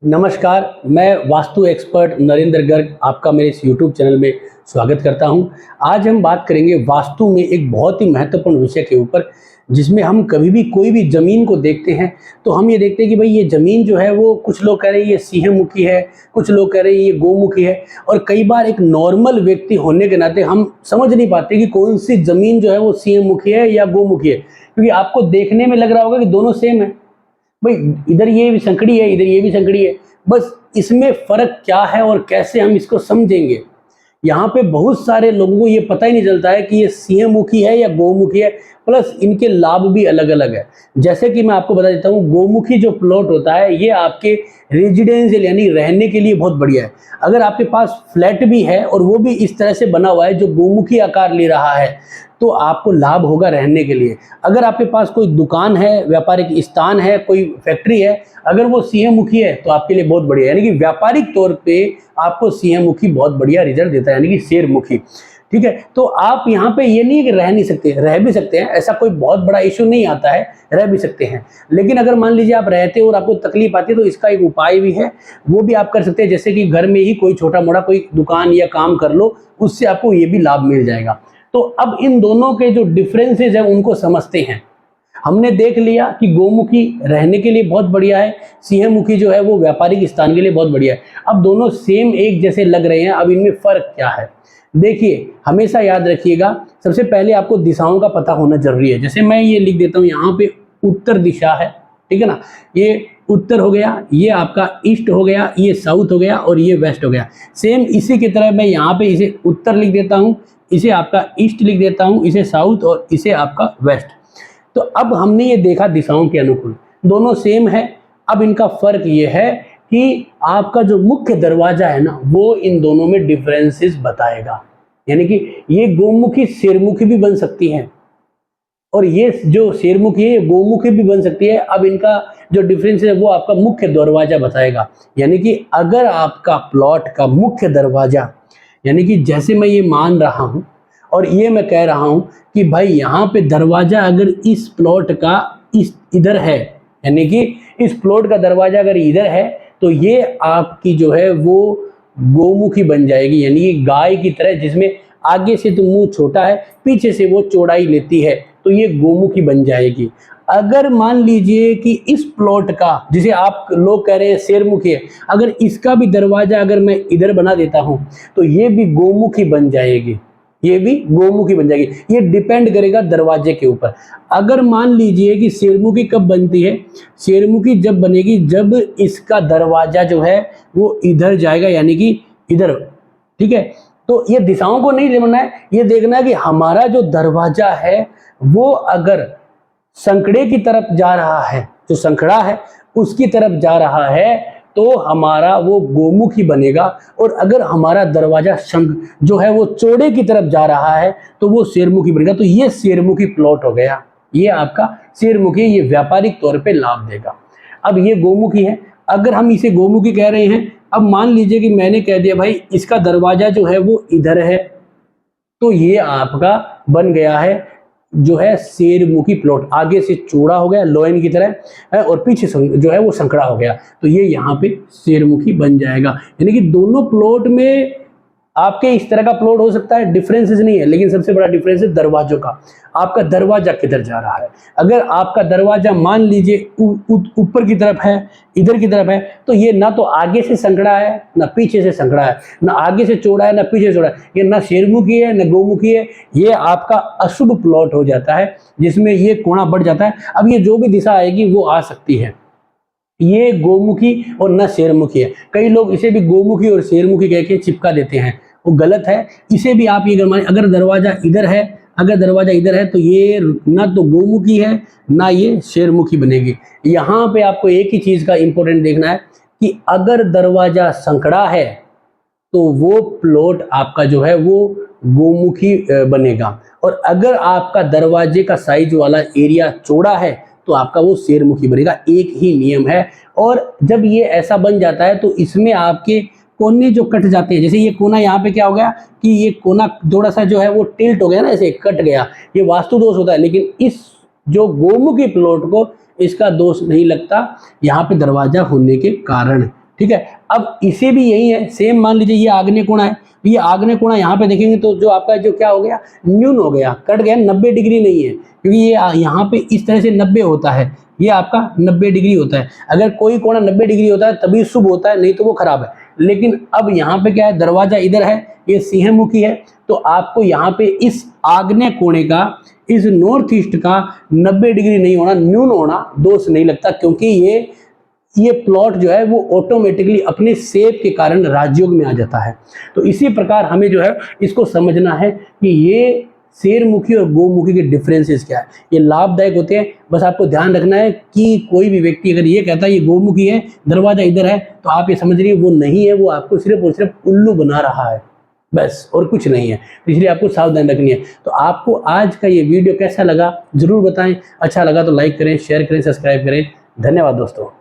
नमस्कार, मैं वास्तु एक्सपर्ट नरेंद्र गर्ग आपका मेरे इस यूट्यूब चैनल में स्वागत करता हूं। आज हम बात करेंगे वास्तु में एक बहुत ही महत्वपूर्ण विषय के ऊपर, जिसमें हम कभी भी कोई भी ज़मीन को देखते हैं तो हम ये देखते हैं कि भाई ये ज़मीन जो है वो कुछ लोग कह रहे हैं ये सिंहमुखी है, कुछ लोग कह रहे हैं ये गोमुखी है। और कई बार एक नॉर्मल व्यक्ति होने के नाते हम समझ नहीं पाते कि कौन सी ज़मीन जो है वो सिंहमुखी है या गोमुखी है, क्योंकि आपको देखने में लग रहा होगा कि दोनों सेम है। भाई इधर ये भी संकड़ी है, इधर ये भी संकड़ी है, बस इसमें फर्क क्या है और कैसे हम इसको समझेंगे। यहाँ पे बहुत सारे लोगों को ये पता ही नहीं चलता है कि ये सिंहमुखी है या गोमुखी है, प्लस इनके लाभ भी अलग अलग है। जैसे कि मैं आपको बता देता हूँ, गोमुखी जो प्लॉट होता है ये आपके रेजिडेंशियल यानी रहने के लिए बहुत बढ़िया है। अगर आपके पास फ्लैट भी है और वो भी इस तरह से बना हुआ है जो गोमुखी आकार ले रहा है, तो आपको लाभ होगा रहने के लिए। अगर आपके पास कोई दुकान है, व्यापारिक स्थान है, कोई फैक्ट्री है, अगर वो सिंहमुखी है तो आपके लिए बहुत बढ़िया है, यानी कि व्यापारिक तौर पे आपको सिंहमुखी बहुत बढ़िया रिजल्ट देता है, यानी कि शेरमुखी। ठीक है, तो आप यहाँ पे ये नहीं है कि रह नहीं सकते, रह भी सकते हैं, ऐसा कोई बहुत बड़ा इश्यू नहीं आता है, रह भी सकते हैं। लेकिन अगर मान लीजिए आप रहते हो और आपको तकलीफ आती है तो इसका एक उपाय भी है, वो भी आप कर सकते हैं। जैसे कि घर में ही कोई छोटा मोटा कोई दुकान या काम कर लो, उससे आपको ये भी लाभ मिल जाएगा। तो अब इन दोनों के जो डिफरेंसेस हैं उनको समझते हैं। हमने देख लिया कि गोमुखी रहने के लिए बहुत बढ़िया है, सिंहमुखी जो है वो व्यापारिक स्थान के लिए बहुत बढ़िया है। अब दोनों सेम एक जैसे लग रहे हैं, अब इनमें फर्क क्या है? देखिए, हमेशा याद रखिएगा, सबसे पहले आपको दिशाओं का पता होना जरूरी है। जैसे मैं ये लिख देता हूँ, यहाँ पे उत्तर दिशा है, ठीक है ना, ये उत्तर हो गया, ये आपका ईस्ट हो गया, ये साउथ हो गया और ये वेस्ट हो गया। सेम इसी की तरह मैं यहाँ पे इसे उत्तर लिख देता हूँ, इसे आपका ईस्ट लिख देता हूँ, इसे साउथ और इसे आपका वेस्ट। तो अब हमने ये देखा दिशाओं के अनुकूल दोनों सेम है। अब इनका फर्क ये है कि आपका जो मुख्य दरवाजा है ना, वो इन दोनों में डिफरेंसेस बताएगा। यानी कि ये गोमुखी शेरमुखी भी बन सकती है और ये जो शेरमुखी है ये गोमुखी भी बन सकती है। अब इनका जो डिफरेंस है वो आपका मुख्य दरवाजा बताएगा। यानी कि अगर आपका प्लॉट का मुख्य दरवाजा, यानी कि जैसे मैं ये मान रहा हूं और ये मैं कह रहा हूं कि भाई यहाँ पे दरवाजा अगर इस प्लॉट का इधर है, यानी कि इस प्लॉट का दरवाजा अगर इधर है, तो ये आपकी जो है वो गोमुखी बन जाएगी, यानी कि गाय की तरह, जिसमें आगे से तो मुंह छोटा है, पीछे से वो चौड़ाई लेती है, तो ये गोमुखी बन जाएगी। अगर मान लीजिए कि इस प्लॉट का, जिसे आप लोग कह रहे हैं शेरमुखी है, अगर इसका भी दरवाजा अगर मैं इधर बना देता हूं तो ये भी गोमुखी बन जाएगी, ये भी गोमुखी बन जाएगी। ये डिपेंड करेगा दरवाजे के ऊपर। अगर मान लीजिए कि शेरमुखी कब बनती है, शेरमुखी जब बनेगी जब इसका दरवाजा जो है वो इधर जाएगा, यानी कि इधर। ठीक है, तो ये दिशाओं को नहीं लेना है, ये देखना है कि हमारा जो दरवाजा है वो अगर संकड़े की तरफ जा रहा है, जो संकड़ा है उसकी तरफ जा रहा है, तो हमारा वो गोमुखी बनेगा। और अगर हमारा दरवाजा जो है वो चौड़े की तरफ जा रहा है तो वो शेरमुखी बनेगा। तो ये शेरमुखी प्लॉट हो गया, ये आपका शेरमुखी, ये व्यापारिक तौर पे लाभ देगा। अब ये गोमुखी है, अगर हम इसे गोमुखी कह रहे हैं, अब मान लीजिए कि मैंने कह दिया भाई इसका दरवाजा जो है वो इधर है, तो ये आपका बन गया है जो है शेरमुखी प्लॉट। आगे से चौड़ा हो गया लोयन की तरह है और पीछे जो है वो संकड़ा हो गया, तो ये यहाँ पे शेरमुखी बन जाएगा। यानी कि दोनों प्लॉट में आपके इस तरह का प्लॉट हो सकता है, डिफरेंसेस नहीं है, लेकिन सबसे बड़ा डिफरेंस है दरवाजों का। आपका दरवाजा किधर जा रहा है? अगर आपका दरवाजा मान लीजिए ऊपर की तरफ है, इधर की तरफ है, तो ये ना तो आगे से संकड़ा है ना पीछे से संकड़ा है, ना आगे से चौड़ा है ना पीछे से चौड़ा है, ये ना शेरमुखी है ना गोमुखी है, ये आपका अशुभ प्लॉट हो जाता है, जिसमें ये कोना बढ़ जाता है। अब ये जो भी दिशा आएगी वो आ सकती है, ये गोमुखी और न शेरमुखी है। कई लोग इसे भी गोमुखी और शेरमुखी कह के चिपका देते हैं, वो गलत है। इसे भी आप ये माने, अगर दरवाजा इधर है, अगर दरवाजा इधर है तो ये ना तो गोमुखी है ना ये शेरमुखी बनेगी। यहाँ पे आपको एक ही चीज का इंपॉर्टेंट देखना है कि अगर दरवाजा संकड़ा है तो वो प्लॉट आपका जो है वो गोमुखी बनेगा, और अगर आपका दरवाजे का साइज वाला एरिया चौड़ा है तो आपका वो शेरमुखी बनेगा। एक ही नियम है। और जब ये ऐसा बन जाता है तो इसमें आपके कोने जो कट जाते हैं, जैसे ये कोना यहाँ पे क्या हो गया कि ये कोना थोड़ा सा जो है वो टिल्ट हो गया ना, ऐसे कट गया, ये वास्तु दोष होता है। लेकिन इस जो गोमुखी प्लॉट को इसका दोष नहीं लगता यहाँ पे दरवाजा होने के कारण। ठीक है। अब इसे भी यही है, सेम मान लीजिए ये आग्नेय कोण है, ये आग्नेय कोण यहाँ पे देखेंगे तो जो आपका जो क्या हो गया, न्यून हो गया, कट गया, 90 डिग्री नहीं है, क्योंकि ये यहाँ पे इस तरह से 90 होता है, ये आपका 90 डिग्री होता है। अगर कोई कोण 90 डिग्री होता है तभी शुभ होता है, नहीं तो वो खराब है। लेकिन अब यहाँ पे क्या है, दरवाजा इधर है, ये सिंहमुखी है, तो आपको यहाँ पे इस आग्नेय कोणे का, इस नॉर्थ ईस्ट का 90 डिग्री नहीं होना, न्यून होना दोष नहीं लगता, क्योंकि ये प्लॉट जो है वो ऑटोमेटिकली अपने शेप के कारण राजयोग में आ जाता है। तो इसी प्रकार हमें जो है इसको समझना है कि ये शेरमुखी और गोमुखी के डिफरेंसेस क्या है, ये लाभदायक होते हैं। बस आपको ध्यान रखना है कि कोई भी व्यक्ति अगर ये कहता है ये गोमुखी है, दरवाजा इधर है, तो आप ये समझ रही है वो नहीं है, वो आपको सिर्फ और सिर्फ उल्लू बना रहा है, बस, और कुछ नहीं है। तो इसलिए आपको सावधान रखनी है। तो आपको आज का ये वीडियो कैसा लगा जरूर बताएं, अच्छा लगा तो लाइक करें, शेयर करें, सब्सक्राइब करें। धन्यवाद दोस्तों।